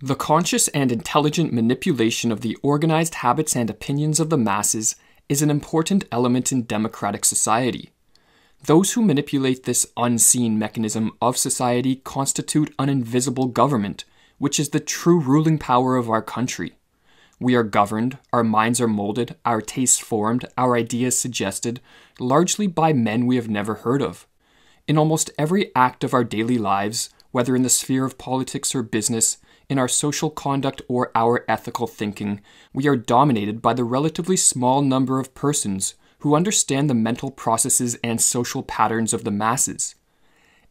The conscious and intelligent manipulation of the organized habits and opinions of the masses is an important element in democratic society. Those who manipulate this unseen mechanism of society constitute an invisible government, which is the true ruling power of our country. We are governed, our minds are molded, our tastes formed, our ideas suggested, largely by men we have never heard of. In almost every act of our daily lives, whether in the sphere of politics or business, in our social conduct or our ethical thinking, we are dominated by the relatively small number of persons who understand the mental processes and social patterns of the masses.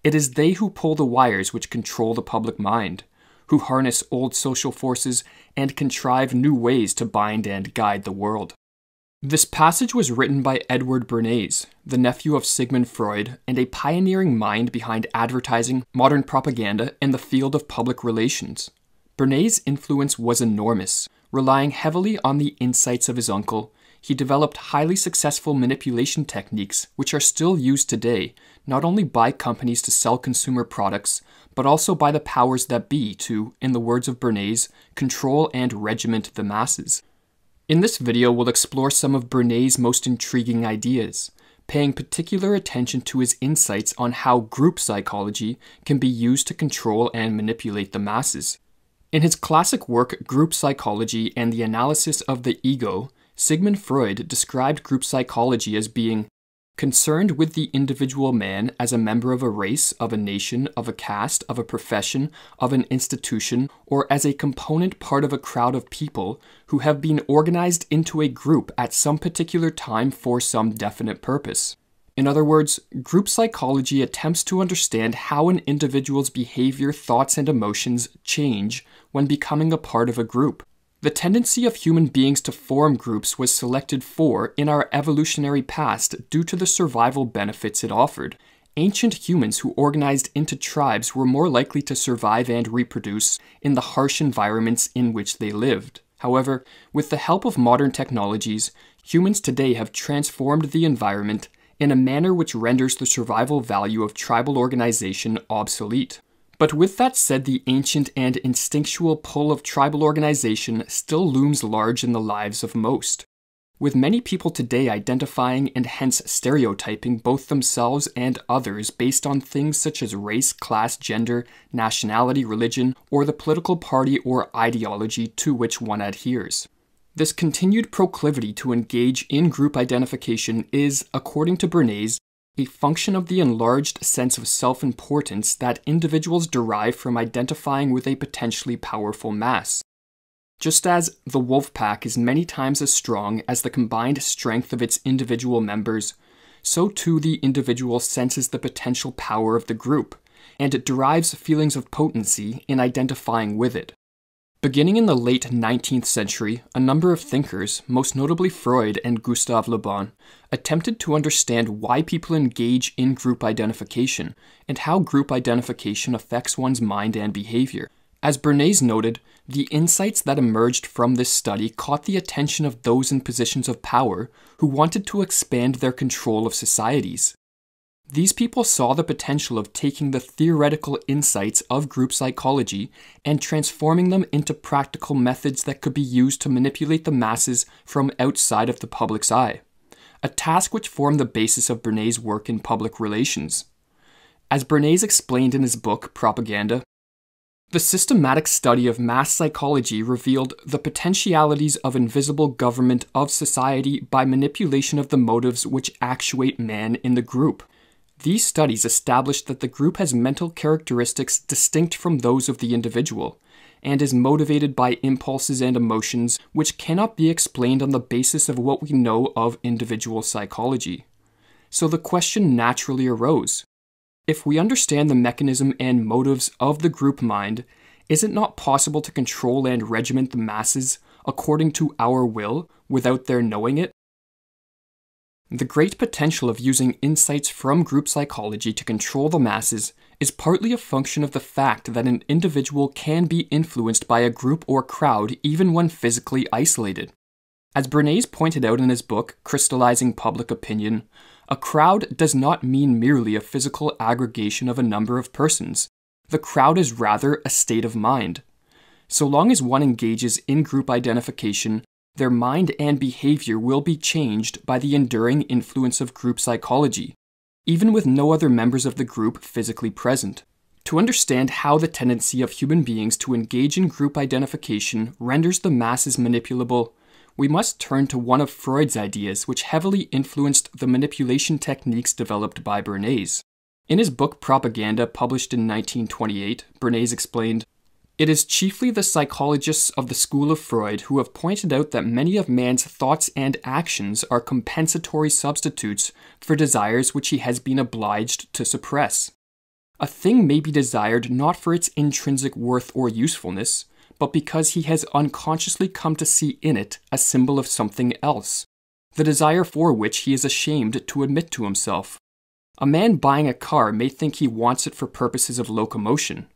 It is they who pull the wires which control the public mind, who harness old social forces and contrive new ways to bind and guide the world. This passage was written by Edward Bernays, the nephew of Sigmund Freud and a pioneering mind behind advertising, modern propaganda, and the field of public relations. Bernays' influence was enormous. Relying heavily on the insights of his uncle, he developed highly successful manipulation techniques which are still used today, not only by companies to sell consumer products, but also by the powers that be to, in the words of Bernays, control and regiment the masses. In this video, we'll explore some of Bernays' most intriguing ideas, paying particular attention to his insights on how group psychology can be used to control and manipulate the masses. In his classic work, Group Psychology and the Analysis of the Ego, Sigmund Freud described group psychology as being concerned with the individual man as a member of a race, of a nation, of a caste, of a profession, of an institution, or as a component part of a crowd of people who have been organized into a group at some particular time for some definite purpose. In other words, group psychology attempts to understand how an individual's behavior, thoughts, and emotions change when becoming a part of a group. The tendency of human beings to form groups was selected for in our evolutionary past due to the survival benefits it offered. Ancient humans who organized into tribes were more likely to survive and reproduce in the harsh environments in which they lived. However, with the help of modern technologies, humans today have transformed the environment in a manner which renders the survival value of tribal organization obsolete. But with that said, the ancient and instinctual pull of tribal organization still looms large in the lives of most, with many people today identifying and hence stereotyping both themselves and others based on things such as race, class, gender, nationality, religion, or the political party or ideology to which one adheres. This continued proclivity to engage in group identification is, according to Bernays, a function of the enlarged sense of self-importance that individuals derive from identifying with a potentially powerful mass. Just as the wolf pack is many times as strong as the combined strength of its individual members, so too the individual senses the potential power of the group, and it derives feelings of potency in identifying with it. Beginning in the late 19th century, a number of thinkers, most notably Freud and Gustave Le Bon, attempted to understand why people engage in group identification and how group identification affects one's mind and behavior. As Bernays noted, the insights that emerged from this study caught the attention of those in positions of power who wanted to expand their control of societies. These people saw the potential of taking the theoretical insights of group psychology and transforming them into practical methods that could be used to manipulate the masses from outside of the public's eye, a task which formed the basis of Bernays' work in public relations. As Bernays explained in his book, Propaganda, the systematic study of mass psychology revealed the potentialities of invisible government of society by manipulation of the motives which actuate man in the group. These studies established that the group has mental characteristics distinct from those of the individual, and is motivated by impulses and emotions which cannot be explained on the basis of what we know of individual psychology. So the question naturally arose: if we understand the mechanism and motives of the group mind, is it not possible to control and regiment the masses according to our will without their knowing it? The great potential of using insights from group psychology to control the masses is partly a function of the fact that an individual can be influenced by a group or crowd even when physically isolated. As Bernays pointed out in his book, Crystallizing Public Opinion, a crowd does not mean merely a physical aggregation of a number of persons. The crowd is rather a state of mind. So long as one engages in group identification, their mind and behavior will be changed by the enduring influence of group psychology, even with no other members of the group physically present. To understand how the tendency of human beings to engage in group identification renders the masses manipulable, we must turn to one of Freud's ideas which heavily influenced the manipulation techniques developed by Bernays. In his book Propaganda, published in 1928, Bernays explained, "It is chiefly the psychologists of the school of Freud who have pointed out that many of man's thoughts and actions are compensatory substitutes for desires which he has been obliged to suppress. A thing may be desired not for its intrinsic worth or usefulness, but because he has unconsciously come to see in it a symbol of something else, the desire for which he is ashamed to admit to himself. A man buying a car may think he wants it for purposes of locomotion.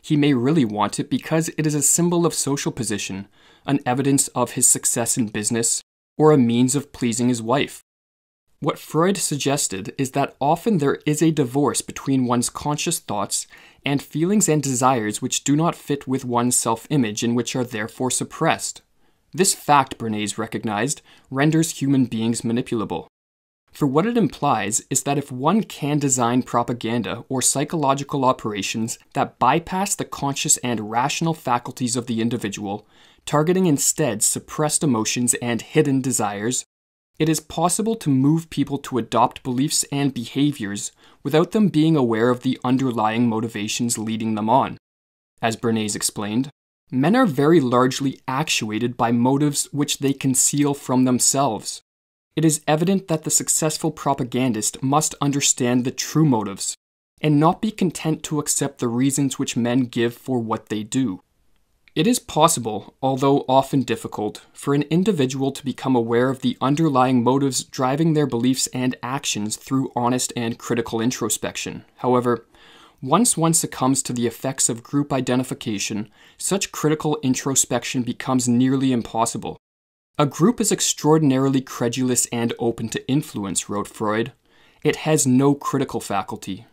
He may really want it because it is a symbol of social position, an evidence of his success in business, or a means of pleasing his wife. What Freud suggested is that often there is a divorce between one's conscious thoughts and feelings and desires which do not fit with one's self-image and which are therefore suppressed. This fact, Bernays recognized, renders human beings manipulable. For what it implies is that if one can design propaganda or psychological operations that bypass the conscious and rational faculties of the individual, targeting instead suppressed emotions and hidden desires, it is possible to move people to adopt beliefs and behaviors without them being aware of the underlying motivations leading them on. As Bernays explained, men are very largely actuated by motives which they conceal from themselves. It is evident that the successful propagandist must understand the true motives, and not be content to accept the reasons which men give for what they do. It is possible, although often difficult, for an individual to become aware of the underlying motives driving their beliefs and actions through honest and critical introspection. However, once one succumbs to the effects of group identification, such critical introspection becomes nearly impossible. A group is extraordinarily credulous and open to influence, wrote Freud. It has no critical faculty.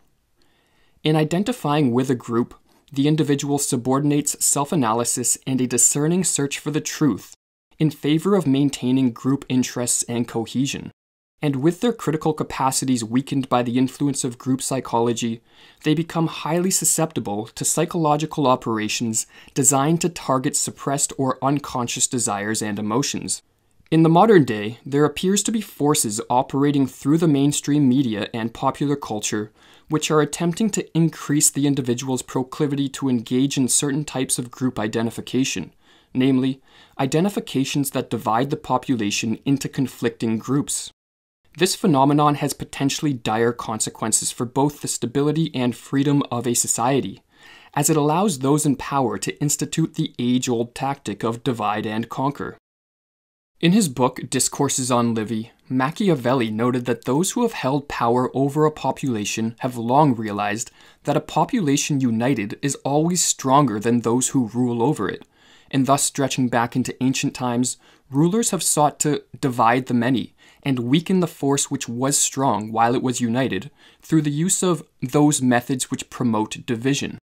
In identifying with a group, the individual subordinates self-analysis and a discerning search for the truth in favor of maintaining group interests and cohesion. And with their critical capacities weakened by the influence of group psychology, they become highly susceptible to psychological operations designed to target suppressed or unconscious desires and emotions. In the modern day, there appears to be forces operating through the mainstream media and popular culture which are attempting to increase the individual's proclivity to engage in certain types of group identification, namely, identifications that divide the population into conflicting groups. This phenomenon has potentially dire consequences for both the stability and freedom of a society, as it allows those in power to institute the age-old tactic of divide and conquer. In his book Discourses on Livy, Machiavelli noted that those who have held power over a population have long realized that a population united is always stronger than those who rule over it, and thus stretching back into ancient times, rulers have sought to divide the many and weaken the force which was strong while it was united through the use of those methods which promote division.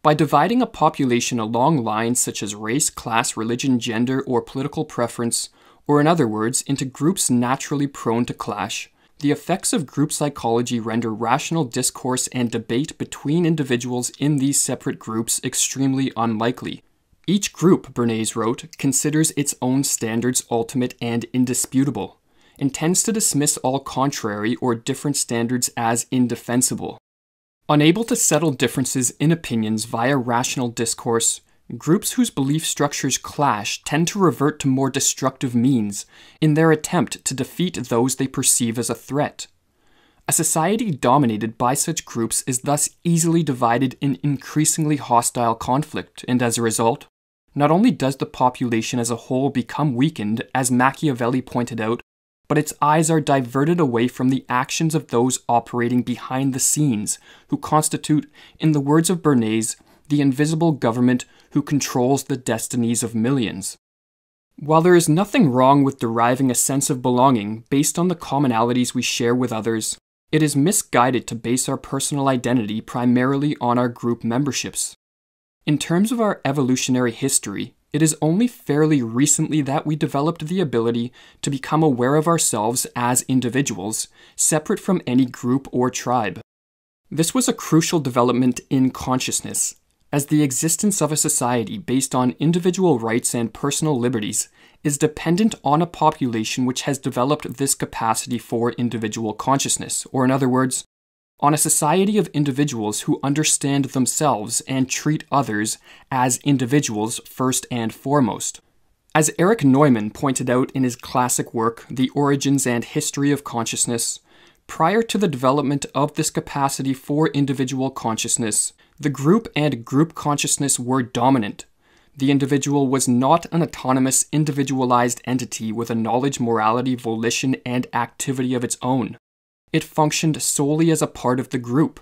By dividing a population along lines such as race, class, religion, gender, or political preference, or in other words, into groups naturally prone to clash, the effects of group psychology render rational discourse and debate between individuals in these separate groups extremely unlikely. Each group, Bernays wrote, considers its own standards ultimate and indisputable, and tends to dismiss all contrary or different standards as indefensible. Unable to settle differences in opinions via rational discourse, groups whose belief structures clash tend to revert to more destructive means in their attempt to defeat those they perceive as a threat. A society dominated by such groups is thus easily divided in increasingly hostile conflict, and as a result, not only does the population as a whole become weakened, as Machiavelli pointed out, but its eyes are diverted away from the actions of those operating behind the scenes, who constitute, in the words of Bernays, the invisible government who controls the destinies of millions. While there is nothing wrong with deriving a sense of belonging based on the commonalities we share with others, it is misguided to base our personal identity primarily on our group memberships. In terms of our evolutionary history, it is only fairly recently that we developed the ability to become aware of ourselves as individuals, separate from any group or tribe. This was a crucial development in consciousness, as the existence of a society based on individual rights and personal liberties is dependent on a population which has developed this capacity for individual consciousness, or in other words, on a society of individuals who understand themselves and treat others as individuals first and foremost. As Erich Neumann pointed out in his classic work, The Origins and History of Consciousness, prior to the development of this capacity for individual consciousness, the group and group consciousness were dominant. The individual was not an autonomous, individualized entity with a knowledge, morality, volition, and activity of its own. It functioned solely as a part of the group,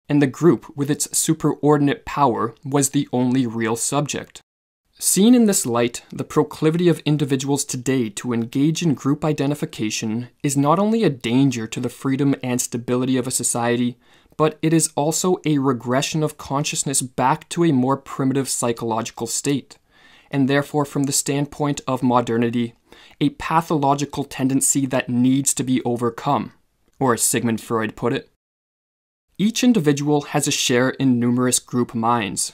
and the group, with its superordinate power, was the only real subject. Seen in this light, the proclivity of individuals today to engage in group identification is not only a danger to the freedom and stability of a society, but it is also a regression of consciousness back to a more primitive psychological state, and therefore, from the standpoint of modernity, a pathological tendency that needs to be overcome, or as Sigmund Freud put it. Each individual has a share in numerous group minds,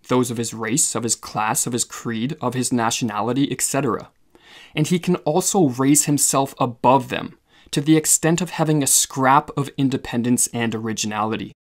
those of his race, of his class, of his creed, of his nationality, etc. And he can also raise himself above them, to the extent of having a scrap of independence and originality.